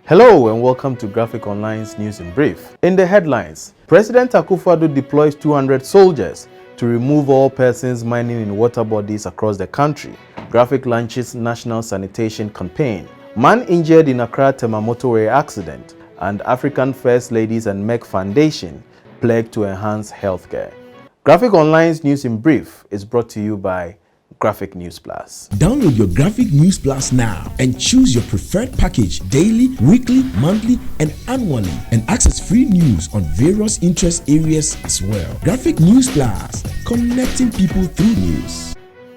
Hello and welcome to Graphic Online's News in Brief. In the headlines, President Akufo-Addo deploys 200 soldiers to remove all persons mining in water bodies across the country. Graphic launches national sanitation campaign. Man injured in Accra-Tema motorway accident. And African First Ladies and Merck Foundation pledge to enhance healthcare. Graphic Online's News in Brief is brought to you by Graphic News Plus. Download your Graphic News Plus now and choose your preferred package daily, weekly, monthly, and annually, and access free news on various interest areas as well. Graphic News Plus, connecting people through news.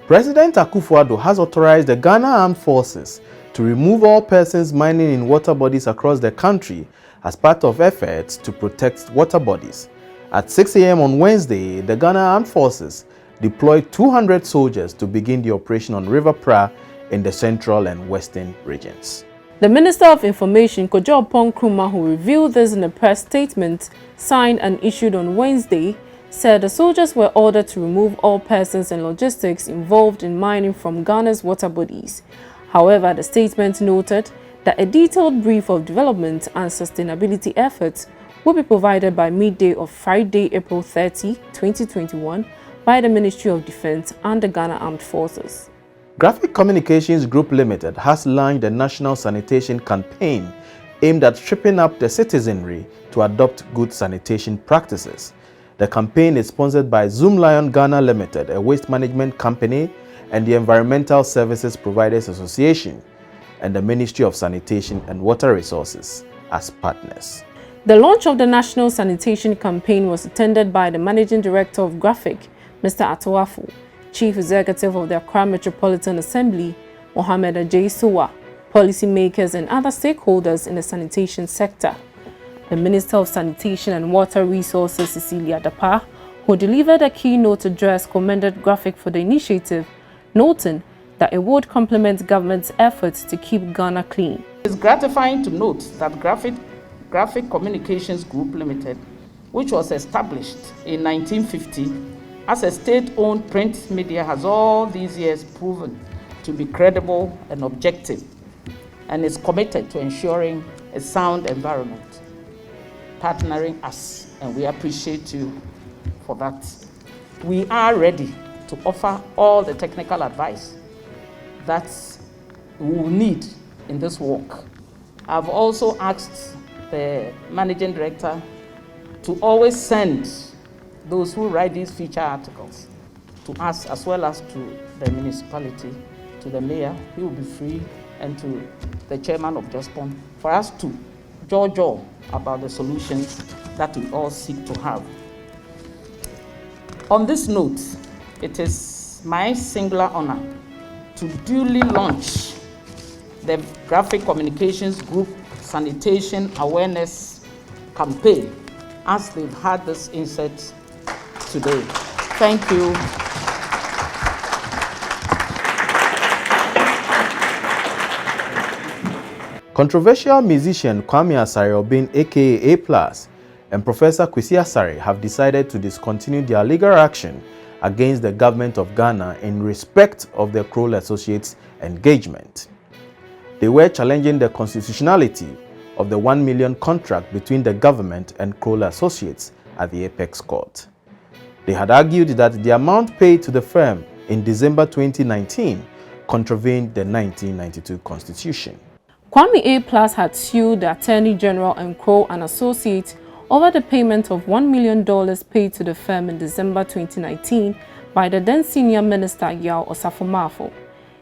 President Akufo-Addo has authorized the Ghana Armed Forces to remove all persons mining in water bodies across the country as part of efforts to protect water bodies. At 6 a.m. on Wednesday, the Ghana Armed Forces deployed 200 soldiers to begin the operation on River Pra in the central and western regions. The Minister of Information, Kojo Nkrumah, who revealed this in a press statement signed and issued on Wednesday, said the soldiers were ordered to remove all persons and logistics involved in mining from Ghana's water bodies. However, the statement noted that a detailed brief of development and sustainability efforts will be provided by midday of Friday, April 30, 2021, by the Ministry of Defense and the Ghana Armed Forces. Graphic Communications Group Limited has launched a national sanitation campaign aimed at stripping up the citizenry to adopt good sanitation practices. The campaign is sponsored by Zoom Lion Ghana Limited, a waste management company, and the Environmental Services Providers Association, and the Ministry of Sanitation and Water Resources as partners. The launch of the National Sanitation Campaign was attended by the Managing Director of Graphic, Mr. Atawafo, Chief Executive of the Accra Metropolitan Assembly, Mohammed Ajay-Sowa, policymakers and other stakeholders in the sanitation sector. The Minister of Sanitation and Water Resources, Cecilia Dapa, who delivered a keynote address, commended Graphic for the initiative, noting that it would complement government's efforts to keep Ghana clean. It's gratifying to note that Graphic Communications Group Limited, which was established in 1950, as a state-owned print media, has all these years proven to be credible and objective, and is committed to ensuring a sound environment, partnering us, and we appreciate you for that. We are ready to offer all the technical advice that we will need in this work. I've also asked the Managing Director to always send those who write these feature articles to us, as well as to the municipality, to the mayor, he will be free, and to the chairman of JOSPON, for us to judge about the solutions that we all seek to have. On this note, it is my singular honor to duly launch the Graphic Communications Group Sanitation Awareness Campaign, as they've had this insert today. Thank you. Controversial musician Kwame Asare-Obin, aka A+, and Professor Kwesi Asare have decided to discontinue their legal action against the government of Ghana in respect of the Kroll Associates' engagement. They were challenging the constitutionality of the $1 million contract between the government and Kroll Associates at the Apex Court. They had argued that the amount paid to the firm in December 2019 contravened the 1992 Constitution. Kwame A+ had sued the Attorney General and Kroll and Associates over the payment of $1 million paid to the firm in December 2019 by the then Senior Minister Yao Osafo-Maafo.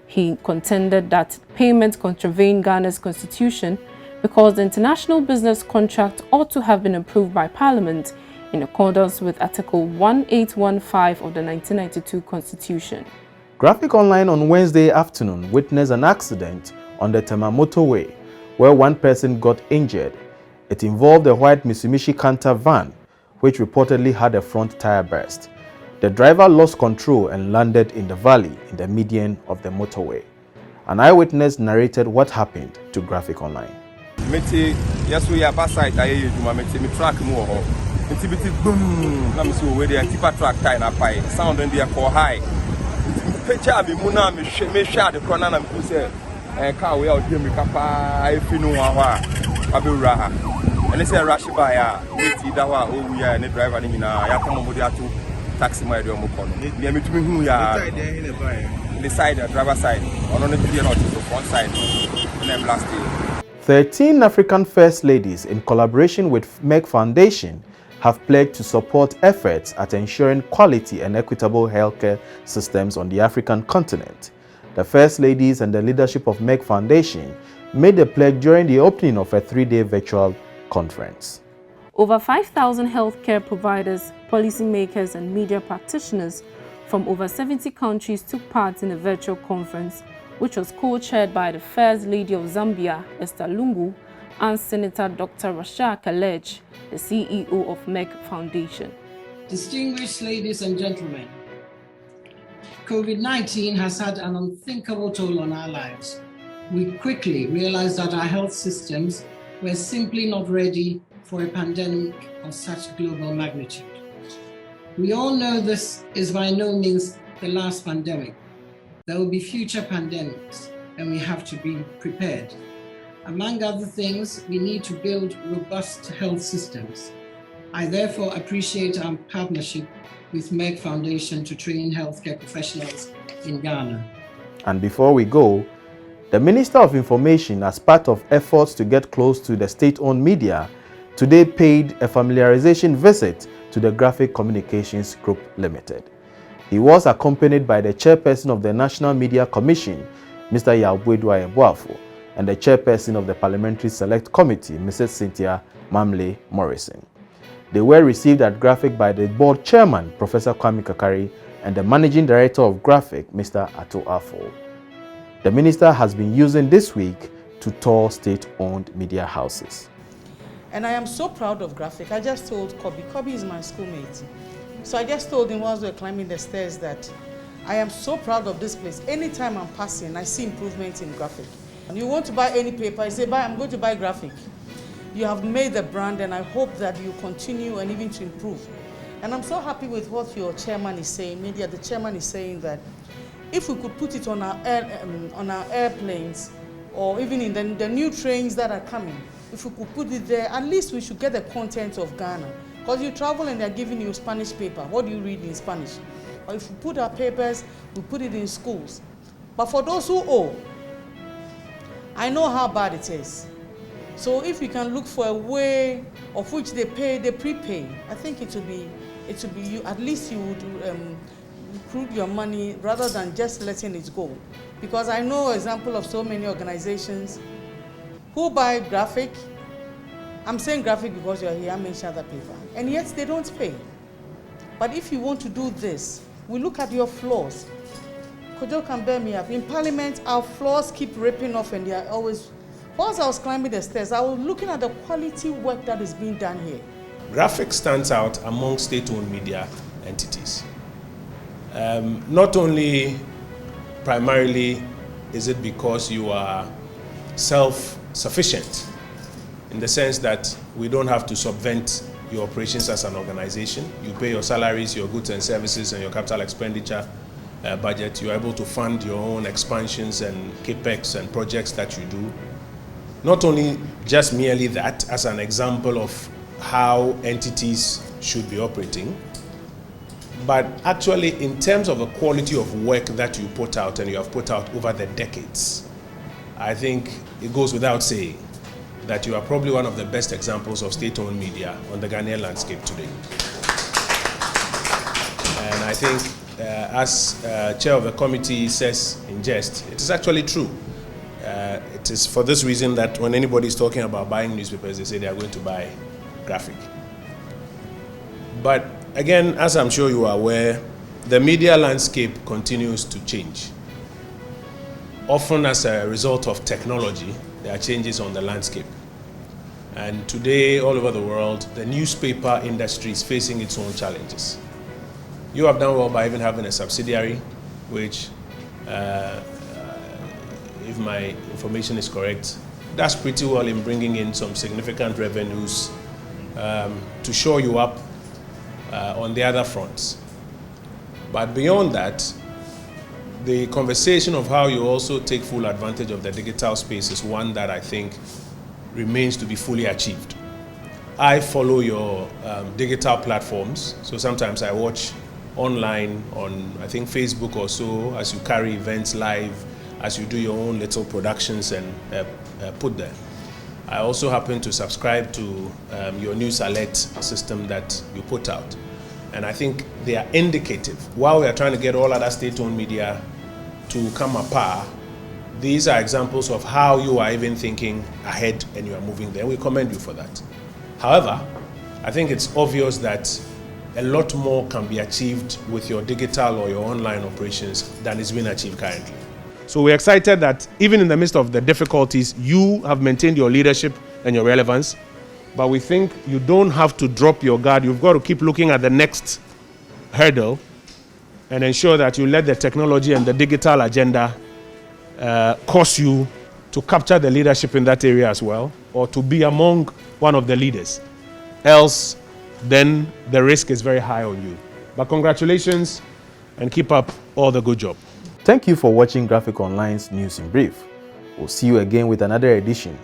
He contended that payment contravened Ghana's constitution because the international business contract ought to have been approved by Parliament in accordance with Article 1815 of the 1992 Constitution. Graphic Online on Wednesday afternoon witnessed an accident on the Tema motorway where one person got injured. It involved a white Mitsubishi Canter van, which reportedly had a front tire burst. The driver lost control and landed in the valley in the median of the motorway. An eyewitness narrated what happened to Graphic Online. Yes, we are passing. I track more. Boom, let me see where the keeper track time up high. Sound in the high. Picture me, Muna, me share the corner and say, car we out here, me capa, if you know abewura ha ene say rush by ya wait da wa o wi ya ne driver ni nyina ya come mo dey ato taxi mo dey o mo ko no me metumi hu ya the side the driver side ono ne bi not the front side and last day. 13 African First Ladies, in collaboration with Merck Foundation, have pledged to support efforts at ensuring quality and equitable healthcare systems on the African continent. The First Ladies and the leadership of Merck Foundation made the pledge during the opening of a 3-day virtual conference. Over 5,000 healthcare providers, policymakers, and media practitioners from over 70 countries took part in a virtual conference, which was co-chaired by the First Lady of Zambia, Esther Lungu, and Senator Dr. Rashad Kalej, the CEO of Merck Foundation. Distinguished ladies and gentlemen, COVID-19 has had an unthinkable toll on our lives. We quickly realized that our health systems were simply not ready for a pandemic of such global magnitude. We all know this is by no means the last pandemic. There will be future pandemics, and we have to be prepared. Among other things, we need to build robust health systems. I therefore appreciate our partnership with Merck Foundation to train healthcare professionals in Ghana. And before we go, the Minister of Information, as part of efforts to get close to the state-owned media, today paid a familiarization visit to the Graphic Communications Group Limited. He was accompanied by the chairperson of the National Media Commission, Mr. Yabwedwa Eboafo, and the chairperson of the Parliamentary Select Committee, Mrs. Cynthia Mamle Morrison. They were received at Graphic by the board chairman, Professor Kwame Kakari, and the managing director of Graphic, Mr. Akufo-Addo. The minister has been using this week to tour state-owned media houses. And I am so proud of Graphic. I just told Kobe is my schoolmate. So I just told him whilst we were climbing the stairs that I am so proud of this place. Anytime I'm passing, I see improvement in Graphic. And you want to buy any paper, you say, I'm going to buy Graphic. You have made the brand, and I hope that you continue and even to improve. And I'm so happy with what your chairman is saying. Media, the chairman is saying that if we could put it on our airplanes, or even in the new trains that are coming, if we could put it there, at least we should get the content of Ghana. Because you travel and they're giving you Spanish paper. What do you read in Spanish? Or if we put our papers, we put it in schools. But for those who owe, I know how bad it is. So if we can look for a way of which they prepay, I think it would be you, at least you would recruit your money rather than just letting it go. Because I know an example of so many organizations who buy Graphic. I'm saying Graphic because you're here, I mentioned other paper. And yet they don't pay. But if you want to do this, we look at your floors. Kojo can bear me up. In Parliament, our floors keep ripping off and they are always... Whilst I was climbing the stairs, I was looking at the quality work that is being done here. Graphic stands out among state-owned media entities. Not only primarily is it because you are self-sufficient, in the sense that we don't have to subvent your operations as an organization. You pay your salaries, your goods and services, and your capital expenditure budget. You are able to fund your own expansions and capex and projects that you do. Not only just merely that as an example of how entities should be operating, but actually in terms of the quality of work that you put out and you have put out over the decades. I think it goes without saying that you are probably one of the best examples of state-owned media on the Ghanaian landscape today. And I think, as chair of the committee says in jest, it is actually true. It is for this reason that when anybody is talking about buying newspapers, they say they are going to buy Graphic. But again, as I'm sure you are aware, the media landscape continues to change. Often as a result of technology, there are changes on the landscape. And today, all over the world, the newspaper industry is facing its own challenges. You have done well by even having a subsidiary, which, if my information is correct, does pretty well in bringing in some significant revenues to shore you up on the other fronts. But beyond that, the conversation of how you also take full advantage of the digital space is one that I think remains to be fully achieved. I follow your digital platforms, so sometimes I watch online on, I think, Facebook or so, as you carry events live, as you do your own little productions and put there. I also happen to subscribe to your news alert system that you put out. And I think they are indicative. While we are trying to get all other state-owned media to come apart, these are examples of how you are even thinking ahead and you are moving there. We commend you for that. However, I think it's obvious that a lot more can be achieved with your digital or your online operations than is being achieved currently. So we're excited that even in the midst of the difficulties, you have maintained your leadership and your relevance. But we think you don't have to drop your guard. You've got to keep looking at the next hurdle and ensure that you let the technology and the digital agenda cause you to capture the leadership in that area as well, or to be among one of the leaders. Else, then the risk is very high on you. But congratulations and keep up all the good job. Thank you for watching Graphic Online's News in Brief. We'll see you again with another edition.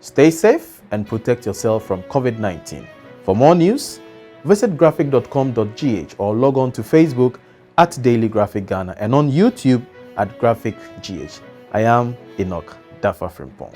Stay safe and protect yourself from COVID-19. For more news, visit graphic.com.gh or log on to Facebook at Daily Graphic Ghana and on YouTube at Graphic GH. I am Enoch Dafa Frimpong.